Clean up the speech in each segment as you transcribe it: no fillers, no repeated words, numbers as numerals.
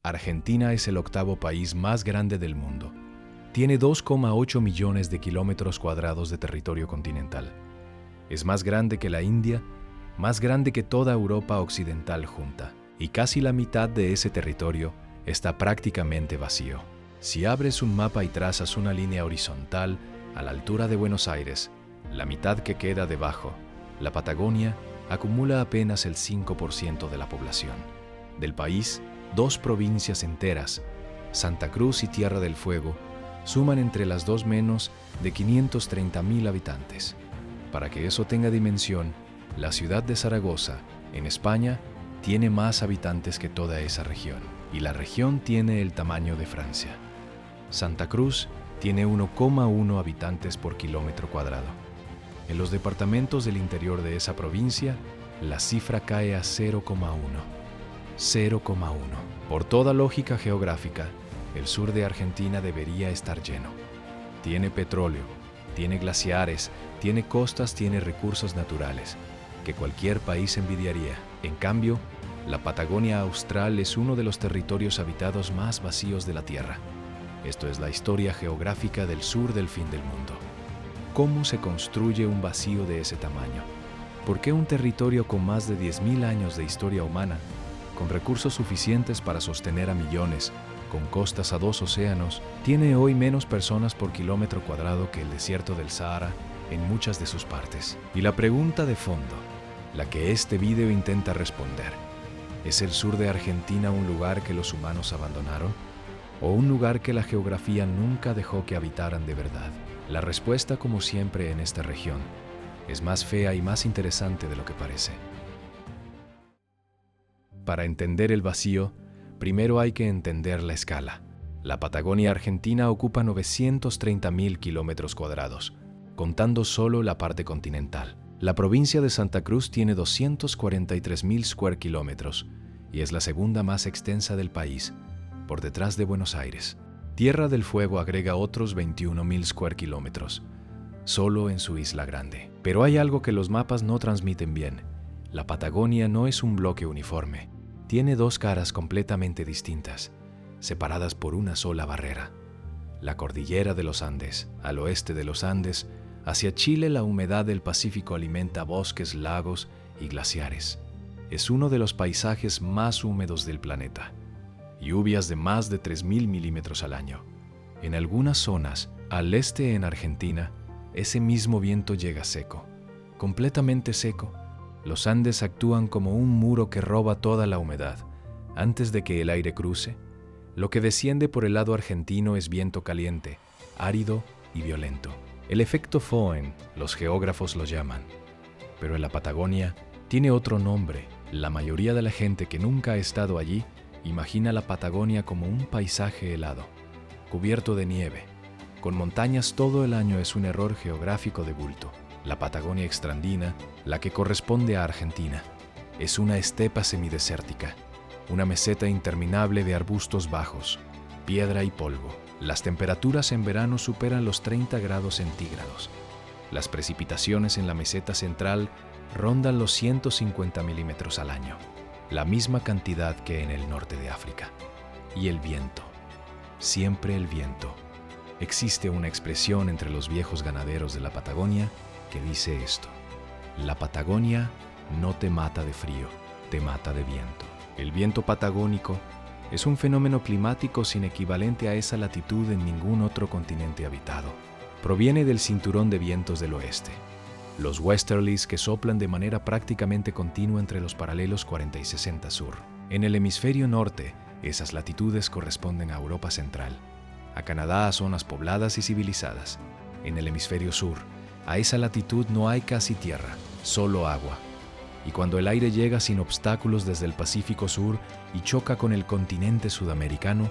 Argentina es el octavo país más grande del mundo. Tiene 2,8 millones de kilómetros cuadrados de territorio continental. Es más grande que la India, más grande que toda Europa occidental junta, y casi la mitad de ese territorio está prácticamente vacío. Si abres un mapa y trazas una línea horizontal a la altura de Buenos Aires, la mitad que queda debajo, la Patagonia, acumula apenas el 5% de la población. Del país, 2 provincias enteras, Santa Cruz y Tierra del Fuego, suman entre las dos menos de 530.000 habitantes. Para que eso tenga dimensión, la ciudad de Zaragoza, en España, tiene más habitantes que toda esa región, y la región tiene el tamaño de Francia. Santa Cruz tiene 1,1 habitantes por kilómetro cuadrado. En los departamentos del interior de esa provincia, la cifra cae a 0,1. 0,1. Por toda lógica geográfica, el sur de Argentina debería estar lleno. Tiene petróleo, tiene glaciares, tiene costas, tiene recursos naturales, que cualquier país envidiaría. En cambio, la Patagonia Austral es uno de los territorios habitados más vacíos de la Tierra. Esto es la historia geográfica del sur del fin del mundo. ¿Cómo se construye un vacío de ese tamaño? ¿Por qué un territorio con más de 10.000 años de historia humana, con recursos suficientes para sostener a millones, con costas a 2 océanos, tiene hoy menos personas por kilómetro cuadrado que el desierto del Sahara en muchas de sus partes? Y la pregunta de fondo, la que este video intenta responder, ¿es el sur de Argentina un lugar que los humanos abandonaron? ¿O un lugar que la geografía nunca dejó que habitaran de verdad? La respuesta, como siempre en esta región, es más fea y más interesante de lo que parece. Para entender el vacío, primero hay que entender la escala. La Patagonia Argentina ocupa 930.000 kilómetros cuadrados, contando solo la parte continental. La provincia de Santa Cruz tiene 243.000 square kilómetros y es la segunda más extensa del país, por detrás de Buenos Aires. Tierra del Fuego agrega otros 21.000 square kilómetros, solo en su isla grande. Pero hay algo que los mapas no transmiten bien. La Patagonia no es un bloque uniforme. Tiene 2 caras completamente distintas, separadas por una sola barrera. La cordillera de los Andes, al oeste de los Andes, hacia Chile la humedad del Pacífico alimenta bosques, lagos y glaciares. Es uno de los paisajes más húmedos del planeta. Lluvias de más de 3.000 milímetros al año. En algunas zonas, al este en Argentina, ese mismo viento llega seco, completamente seco. Los Andes actúan como un muro que roba toda la humedad. Antes de que el aire cruce, lo que desciende por el lado argentino es viento caliente, árido y violento. El efecto Foehn, los geógrafos lo llaman. Pero en la Patagonia tiene otro nombre. La mayoría de la gente que nunca ha estado allí imagina la Patagonia como un paisaje helado, cubierto de nieve, con montañas todo el año. Es un error geográfico de bulto. La Patagonia extraandina, la que corresponde a Argentina, es una estepa semidesértica, una meseta interminable de arbustos bajos, piedra y polvo. Las temperaturas en verano superan los 30 grados centígrados. Las precipitaciones en la meseta central rondan los 150 milímetros al año, la misma cantidad que en el norte de África. Y el viento, siempre el viento. Existe una expresión entre los viejos ganaderos de la Patagonia que dice esto: la Patagonia no te mata de frío, te mata de viento. El viento patagónico es un fenómeno climático sin equivalente a esa latitud en ningún otro continente habitado. Proviene del cinturón de vientos del oeste, los westerlies que soplan de manera prácticamente continua entre los paralelos 40 y 60 sur. En el hemisferio norte, esas latitudes corresponden a Europa Central, a Canadá, a zonas pobladas y civilizadas. En el hemisferio sur, a esa latitud no hay casi tierra, solo agua. Y cuando el aire llega sin obstáculos desde el Pacífico Sur y choca con el continente sudamericano,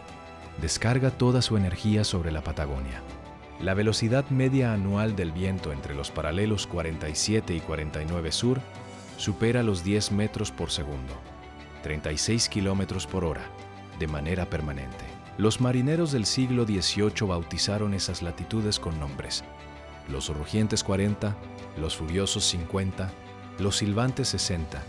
descarga toda su energía sobre la Patagonia. La velocidad media anual del viento entre los paralelos 47 y 49 sur supera los 10 metros por segundo, 36 kilómetros por hora, de manera permanente. Los marineros del siglo XVIII bautizaron esas latitudes con nombres: los rugientes 40, los furiosos 50, los silbantes 60.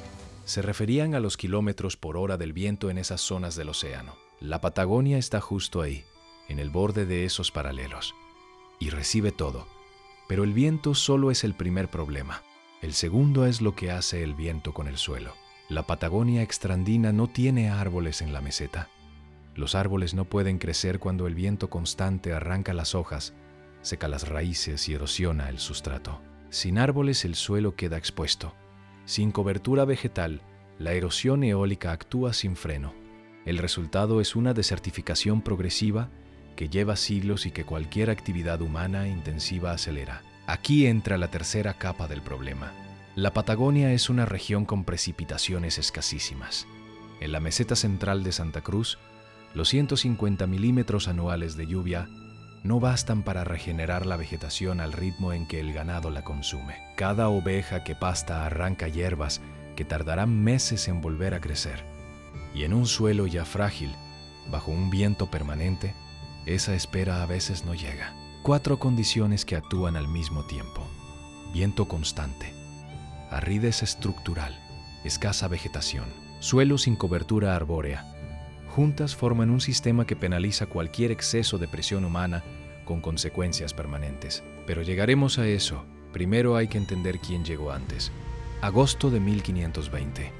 Se referían a los kilómetros por hora del viento en esas zonas del océano. La Patagonia está justo ahí, en el borde de esos paralelos, y recibe todo. Pero el viento solo es el primer problema. El segundo es lo que hace el viento con el suelo. La Patagonia extraandina no tiene árboles en la meseta. Los árboles no pueden crecer cuando el viento constante arranca las hojas, seca las raíces y erosiona el sustrato. Sin árboles el suelo queda expuesto. Sin cobertura vegetal, la erosión eólica actúa sin freno. El resultado es una desertificación progresiva que lleva siglos y que cualquier actividad humana intensiva acelera. Aquí entra la tercera capa del problema. La Patagonia es una región con precipitaciones escasísimas. En la meseta central de Santa Cruz, los 150 milímetros anuales de lluvia no bastan para regenerar la vegetación al ritmo en que el ganado la consume. Cada oveja que pasta arranca hierbas que tardarán meses en volver a crecer. Y en un suelo ya frágil, bajo un viento permanente, esa espera a veces no llega. 4 condiciones que actúan al mismo tiempo. Viento constante, aridez estructural, escasa vegetación, suelo sin cobertura arbórea. Juntas forman un sistema que penaliza cualquier exceso de presión humana con consecuencias permanentes. Pero llegaremos a eso. Primero hay que entender quién llegó antes. Agosto de 1520.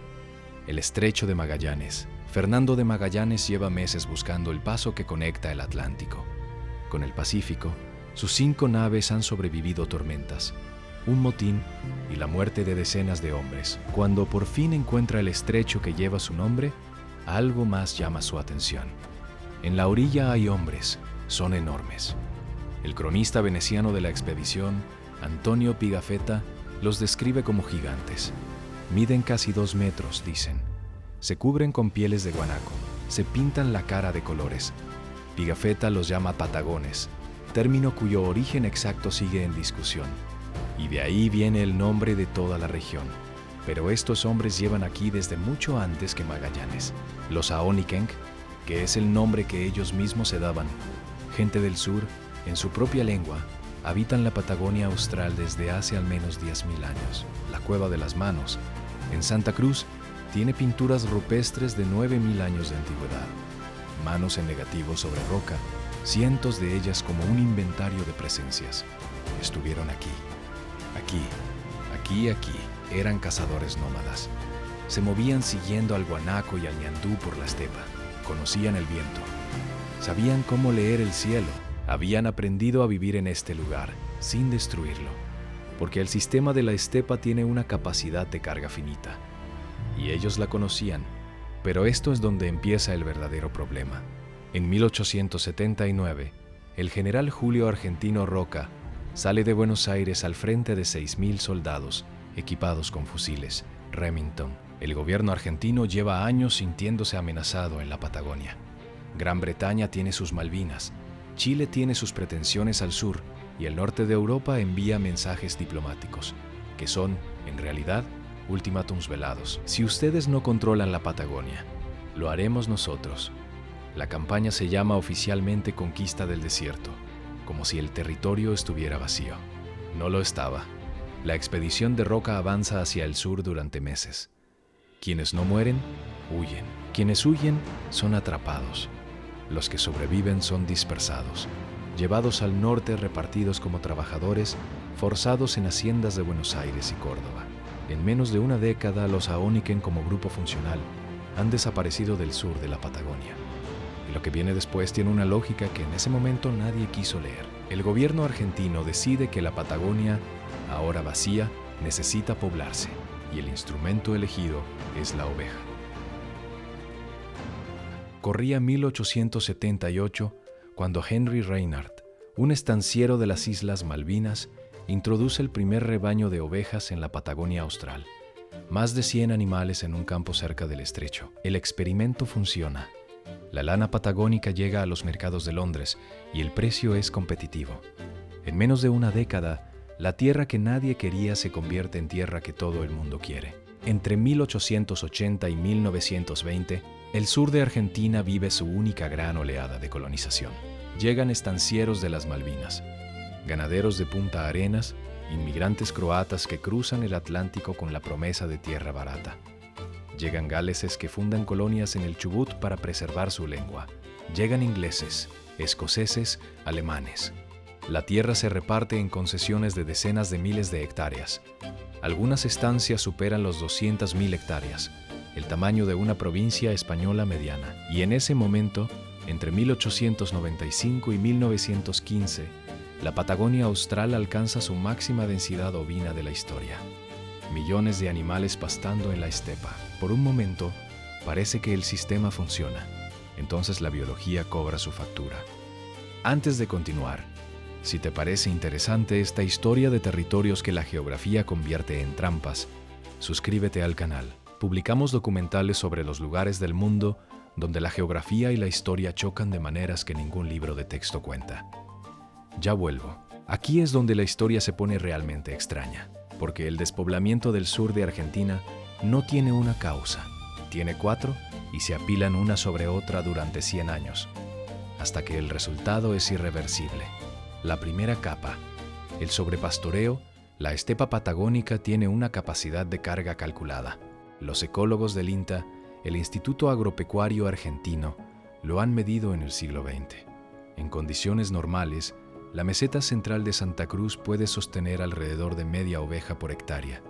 El Estrecho de Magallanes. Fernando de Magallanes lleva meses buscando el paso que conecta el Atlántico con el Pacífico. Sus 5 naves han sobrevivido tormentas, un motín y la muerte de decenas de hombres. Cuando por fin encuentra el estrecho que lleva su nombre, algo más llama su atención. En la orilla hay hombres, son enormes. El cronista veneciano de la expedición, Antonio Pigafetta, los describe como gigantes. Miden casi 2 metros, dicen. Se cubren con pieles de guanaco, se pintan la cara de colores. Pigafetta los llama patagones, término cuyo origen exacto sigue en discusión. Y de ahí viene el nombre de toda la región. Pero estos hombres llevan aquí desde mucho antes que Magallanes. Los Aonikenk, que es el nombre que ellos mismos se daban, gente del sur, en su propia lengua, habitan la Patagonia austral desde hace al menos 10.000 años. La Cueva de las Manos, en Santa Cruz, tiene pinturas rupestres de 9.000 años de antigüedad. Manos en negativo sobre roca, cientos de ellas como un inventario de presencias. Estuvieron aquí. Eran cazadores nómadas. Se movían siguiendo al guanaco y al ñandú por la estepa. Conocían el viento. Sabían cómo leer el cielo. Habían aprendido a vivir en este lugar, sin destruirlo, porque el sistema de la estepa tiene una capacidad de carga finita. Y ellos la conocían, pero esto es donde empieza el verdadero problema. En 1879, el general Julio Argentino Roca sale de Buenos Aires al frente de 6.000 soldados equipados con fusiles Remington. El gobierno argentino lleva años sintiéndose amenazado en la Patagonia. Gran Bretaña tiene sus Malvinas, Chile tiene sus pretensiones al sur y el norte de Europa envía mensajes diplomáticos, que son, en realidad, ultimátums velados. Si ustedes no controlan la Patagonia, lo haremos nosotros. La campaña se llama oficialmente Conquista del Desierto, como si el territorio estuviera vacío. No lo estaba. La expedición de Roca avanza hacia el sur durante meses. Quienes no mueren, huyen. Quienes huyen son atrapados. Los que sobreviven son dispersados, llevados al norte repartidos como trabajadores, forzados en haciendas de Buenos Aires y Córdoba. En menos de una década, los Aoniken como grupo funcional han desaparecido del sur de la Patagonia. Y lo que viene después tiene una lógica que en ese momento nadie quiso leer. El gobierno argentino decide que la Patagonia, ahora vacía, necesita poblarse, y el instrumento elegido es la oveja. Corría 1878 cuando Henry Reinhardt, un estanciero de las Islas Malvinas, introduce el primer rebaño de ovejas en la Patagonia austral. Más de 100 animales en un campo cerca del estrecho. El experimento funciona. La lana patagónica llega a los mercados de Londres y el precio es competitivo. En menos de una década, la tierra que nadie quería se convierte en tierra que todo el mundo quiere. Entre 1880 y 1920, el sur de Argentina vive su única gran oleada de colonización. Llegan estancieros de las Malvinas, ganaderos de Punta Arenas, inmigrantes croatas que cruzan el Atlántico con la promesa de tierra barata. Llegan galeses que fundan colonias en el Chubut para preservar su lengua. Llegan ingleses, escoceses, alemanes. La tierra se reparte en concesiones de decenas de miles de hectáreas. Algunas estancias superan los 200.000 hectáreas, el tamaño de una provincia española mediana. Y en ese momento, entre 1895 y 1915, la Patagonia Austral alcanza su máxima densidad ovina de la historia. Millones de animales pastando en la estepa. Por un momento, parece que el sistema funciona. Entonces la biología cobra su factura. Antes de continuar, si te parece interesante esta historia de territorios que la geografía convierte en trampas, suscríbete al canal. Publicamos documentales sobre los lugares del mundo donde la geografía y la historia chocan de maneras que ningún libro de texto cuenta. Ya vuelvo. Aquí es donde la historia se pone realmente extraña, porque el despoblamiento del sur de Argentina no tiene una causa, tiene 4 y se apilan una sobre otra durante 100 años, hasta que el resultado es irreversible. La primera capa, el sobrepastoreo, la estepa patagónica tiene una capacidad de carga calculada. Los ecólogos del INTA, el Instituto Agropecuario Argentino, lo han medido en el siglo XX. En condiciones normales, la meseta central de Santa Cruz puede sostener alrededor de media oveja por hectárea.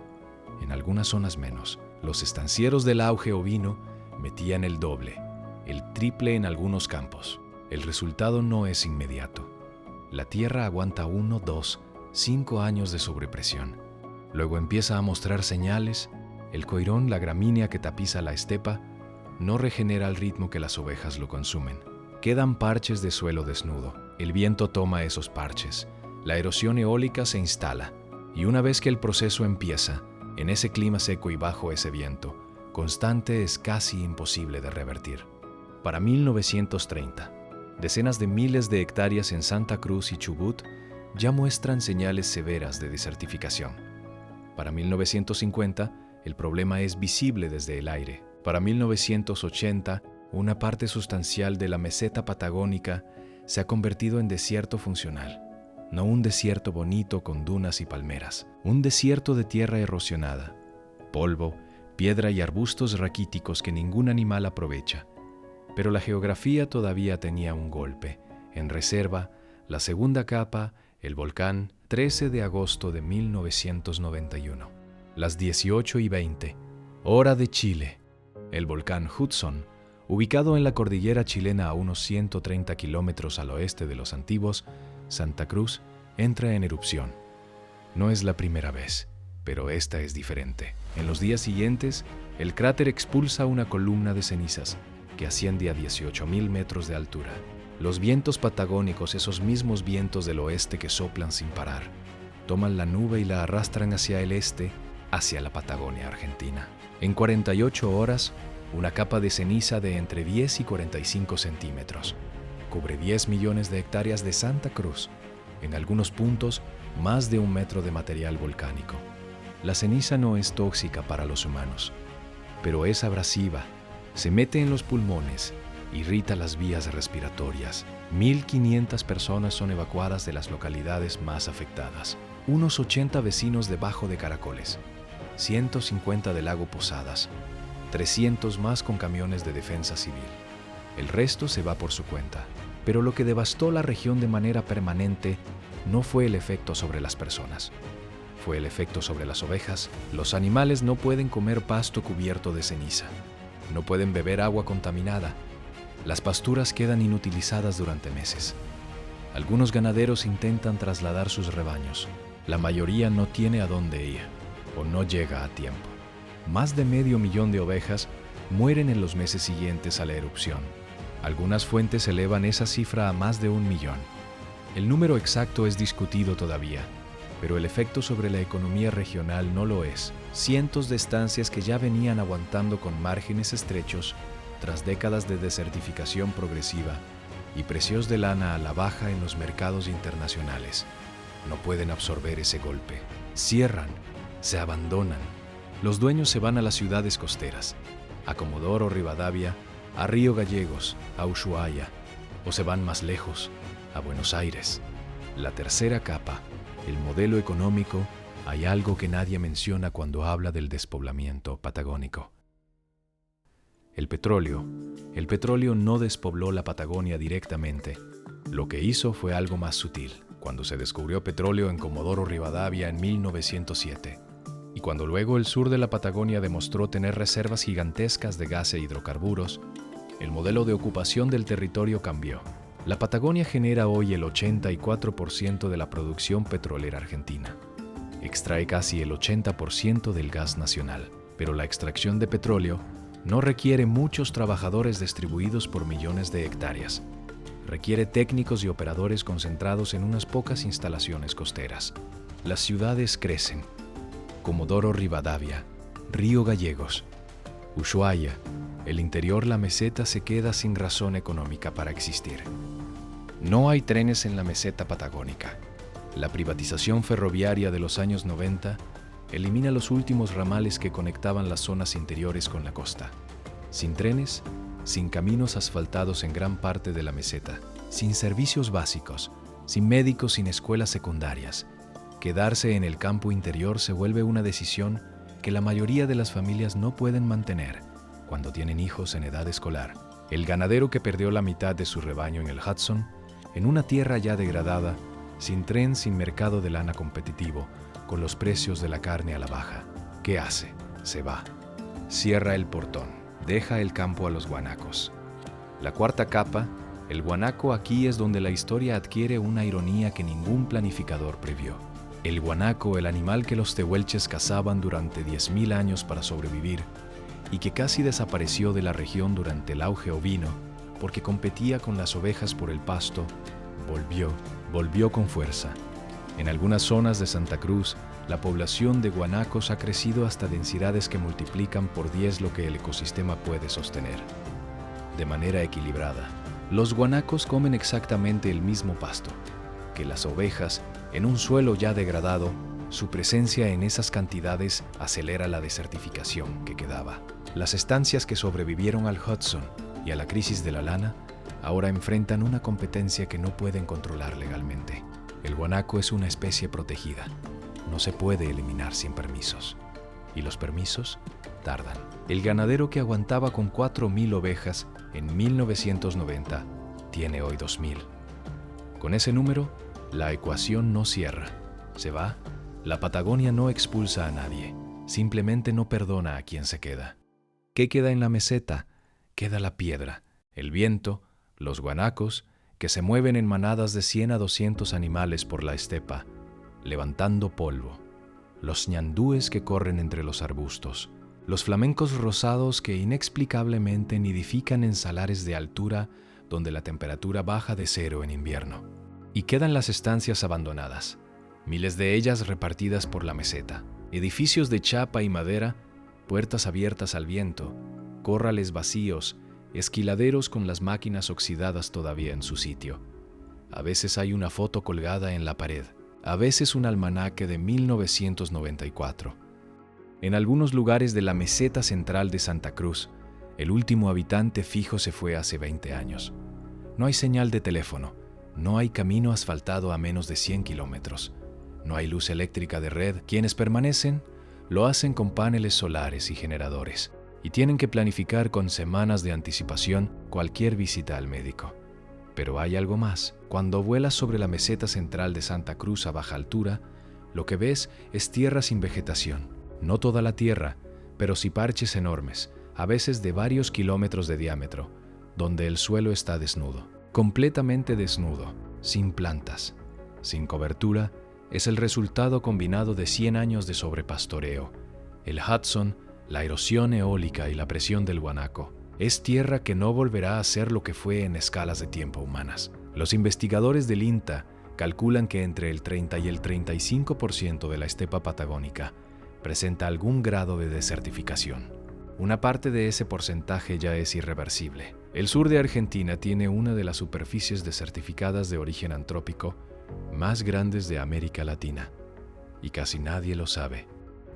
En algunas zonas menos. Los estancieros del auge ovino metían el doble, el triple en algunos campos. El resultado no es inmediato. La tierra aguanta 1, 2, 5 años de sobrepresión. Luego empieza a mostrar señales. El coirón, la gramínea que tapiza la estepa, no regenera al ritmo que las ovejas lo consumen. Quedan parches de suelo desnudo. El viento toma esos parches. La erosión eólica se instala. Y una vez que el proceso empieza, en ese clima seco y bajo ese viento constante es casi imposible de revertir. Para 1930, decenas de miles de hectáreas en Santa Cruz y Chubut ya muestran señales severas de desertificación. Para 1950, el problema es visible desde el aire. Para 1980, una parte sustancial de la meseta patagónica se ha convertido en desierto funcional. No un desierto bonito con dunas y palmeras, un desierto de tierra erosionada, polvo, piedra y arbustos raquíticos que ningún animal aprovecha. Pero la geografía todavía tenía un golpe. En reserva, la segunda capa, el volcán, 13 de agosto de 1991. Las 18:20, hora de Chile. El volcán Hudson, ubicado en la cordillera chilena a unos 130 kilómetros al oeste de los antiguos, Santa Cruz, entra en erupción. No es la primera vez, pero esta es diferente. En los días siguientes, el cráter expulsa una columna de cenizas que asciende a 18.000 metros de altura. Los vientos patagónicos, esos mismos vientos del oeste que soplan sin parar, toman la nube y la arrastran hacia el este, hacia la Patagonia Argentina. En 48 horas, una capa de ceniza de entre 10 y 45 centímetros cubre 10 millones de hectáreas de Santa Cruz, en algunos puntos más de 1 metro de material volcánico. La ceniza no es tóxica para los humanos, pero es abrasiva, se mete en los pulmones, irrita las vías respiratorias. 1.500 personas son evacuadas de las localidades más afectadas. Unos 80 vecinos de Bajo de Caracoles, 150 de Lago Posadas, 300 más con camiones de defensa civil. El resto se va por su cuenta. Pero lo que devastó la región de manera permanente no fue el efecto sobre las personas. Fue el efecto sobre las ovejas. Los animales no pueden comer pasto cubierto de ceniza. No pueden beber agua contaminada. Las pasturas quedan inutilizadas durante meses. Algunos ganaderos intentan trasladar sus rebaños. La mayoría no tiene a dónde ir o no llega a tiempo. Más de 500.000 de ovejas mueren en los meses siguientes a la erupción. Algunas fuentes elevan esa cifra a más de 1 millón. El número exacto es discutido todavía, pero el efecto sobre la economía regional no lo es. Cientos de estancias que ya venían aguantando con márgenes estrechos tras décadas de desertificación progresiva y precios de lana a la baja en los mercados internacionales no pueden absorber ese golpe. Cierran, se abandonan. Los dueños se van a las ciudades costeras, a Comodoro Rivadavia, a Río Gallegos, a Ushuaia, o se van más lejos, a Buenos Aires. La tercera capa, el modelo económico, hay algo que nadie menciona cuando habla del despoblamiento patagónico. El petróleo no despobló la Patagonia directamente. Lo que hizo fue algo más sutil, cuando se descubrió petróleo en Comodoro Rivadavia en 1907, y cuando luego el sur de la Patagonia demostró tener reservas gigantescas de gas e hidrocarburos, el modelo de ocupación del territorio cambió. La Patagonia genera hoy el 84% de la producción petrolera argentina. Extrae casi el 80% del gas nacional, pero la extracción de petróleo no requiere muchos trabajadores distribuidos por millones de hectáreas. Requiere técnicos y operadores concentrados en unas pocas instalaciones costeras. Las ciudades crecen. Comodoro Rivadavia, Río Gallegos, Ushuaia, el interior la meseta se queda sin razón económica para existir. No hay trenes en la meseta patagónica. La privatización ferroviaria de los años 90 elimina los últimos ramales que conectaban las zonas interiores con la costa. Sin trenes, sin caminos asfaltados en gran parte de la meseta, sin servicios básicos, sin médicos, sin escuelas secundarias. Quedarse en el campo interior se vuelve una decisión que la mayoría de las familias no pueden mantener cuando tienen hijos en edad escolar. El ganadero que perdió la mitad de su rebaño en el Hudson, en una tierra ya degradada, sin tren, sin mercado de lana competitivo, con los precios de la carne a la baja. ¿Qué hace? Se va. Cierra el portón. Deja el campo a los guanacos. La cuarta capa, el guanaco, aquí es donde la historia adquiere una ironía que ningún planificador previó. El guanaco, el animal que los tehuelches cazaban durante 10.000 años para sobrevivir y que casi desapareció de la región durante el auge ovino porque competía con las ovejas por el pasto, volvió con fuerza. En algunas zonas de Santa Cruz, la población de guanacos ha crecido hasta densidades que multiplican por 10 lo que el ecosistema puede sostener. De manera equilibrada, los guanacos comen exactamente el mismo pasto que las ovejas en un suelo ya degradado. Su presencia en esas cantidades acelera la desertificación que quedaba. Las estancias que sobrevivieron al Hudson y a la crisis de la lana ahora enfrentan una competencia que no pueden controlar legalmente. El guanaco es una especie protegida. No se puede eliminar sin permisos. Y los permisos tardan. El ganadero que aguantaba con 4.000 ovejas en 1990 tiene hoy 2.000. Con ese número, la ecuación no cierra. Se va. La Patagonia no expulsa a nadie. Simplemente no perdona a quien se queda. ¿Qué queda en la meseta? Queda la piedra, el viento, los guanacos, que se mueven en manadas de 100 a 200 animales por la estepa, levantando polvo, los ñandúes que corren entre los arbustos, los flamencos rosados que inexplicablemente nidifican en salares de altura donde la temperatura baja de 0 en invierno. Y quedan las estancias abandonadas, miles de ellas repartidas por la meseta, edificios de chapa y madera, puertas abiertas al viento, corrales vacíos, esquiladeros con las máquinas oxidadas todavía en su sitio. A veces hay una foto colgada en la pared, a veces un almanaque de 1994. En algunos lugares de la meseta central de Santa Cruz, el último habitante fijo se fue hace 20 años. No hay señal de teléfono, no hay camino asfaltado a menos de 100 kilómetros, no hay luz eléctrica de red. Quienes permanecen lo hacen con paneles solares y generadores, y tienen que planificar con semanas de anticipación cualquier visita al médico. Pero hay algo más. Cuando vuelas sobre la meseta central de Santa Cruz a baja altura, lo que ves es tierra sin vegetación. No toda la tierra, pero sí parches enormes, a veces de varios kilómetros de diámetro, donde el suelo está desnudo, completamente desnudo, sin plantas, sin cobertura. Es el resultado combinado de 100 años de sobrepastoreo, el Hudson, la erosión eólica y la presión del guanaco. Es tierra que no volverá a ser lo que fue en escalas de tiempo humanas. Los investigadores del INTA calculan que entre el 30 y el 35% de la estepa patagónica presenta algún grado de desertificación. Una parte de ese porcentaje ya es irreversible. El sur de Argentina tiene una de las superficies desertificadas de origen antrópico más grandes de América Latina, y casi nadie lo sabe,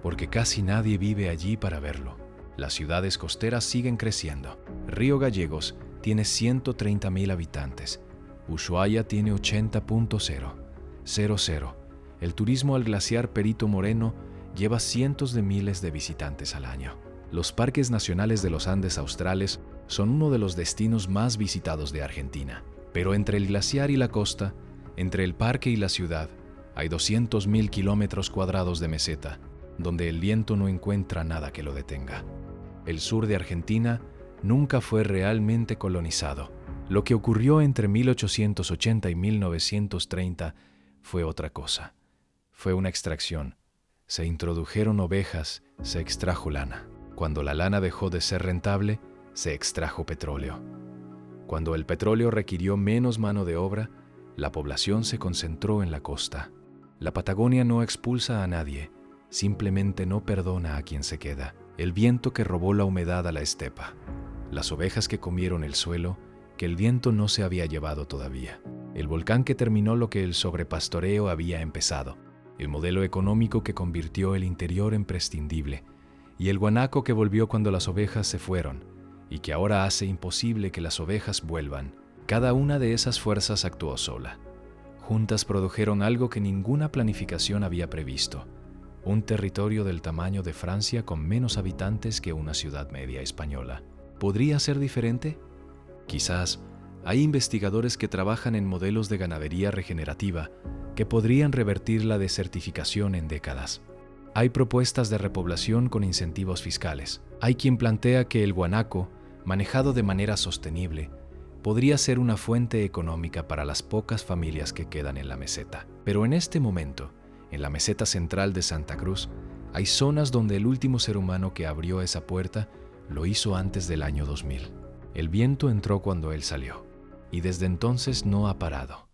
porque casi nadie vive allí para verlo. Las ciudades costeras siguen creciendo. Río Gallegos tiene 130.000 habitantes. Ushuaia tiene 80.000. El turismo al glaciar Perito Moreno lleva cientos de miles de visitantes al año. Los parques nacionales de los Andes australes son uno de los destinos más visitados de Argentina. Pero entre el glaciar y la costa, entre el parque y la ciudad, hay 200.000 kilómetros cuadrados de meseta, donde el viento no encuentra nada que lo detenga. El sur de Argentina nunca fue realmente colonizado. Lo que ocurrió entre 1880 y 1930 fue otra cosa. Fue una extracción. Se introdujeron ovejas, se extrajo lana. Cuando la lana dejó de ser rentable, se extrajo petróleo. Cuando el petróleo requirió menos mano de obra, la población se concentró en la costa. La Patagonia no expulsa a nadie, simplemente no perdona a quien se queda. El viento que robó la humedad a la estepa. Las ovejas que comieron el suelo, que el viento no se había llevado todavía. El volcán que terminó lo que el sobrepastoreo había empezado. El modelo económico que convirtió el interior en prescindible. Y el guanaco que volvió cuando las ovejas se fueron, y que ahora hace imposible que las ovejas vuelvan. Cada una de esas fuerzas actuó sola. Juntas produjeron algo que ninguna planificación había previsto. Un territorio del tamaño de Francia con menos habitantes que una ciudad media española. ¿Podría ser diferente? Quizás. Hay investigadores que trabajan en modelos de ganadería regenerativa que podrían revertir la desertificación en décadas. Hay propuestas de repoblación con incentivos fiscales. Hay quien plantea que el guanaco, manejado de manera sostenible, podría ser una fuente económica para las pocas familias que quedan en la meseta. Pero en este momento, en la meseta central de Santa Cruz, hay zonas donde el último ser humano que abrió esa puerta lo hizo antes del año 2000. El viento entró cuando él salió, y desde entonces no ha parado.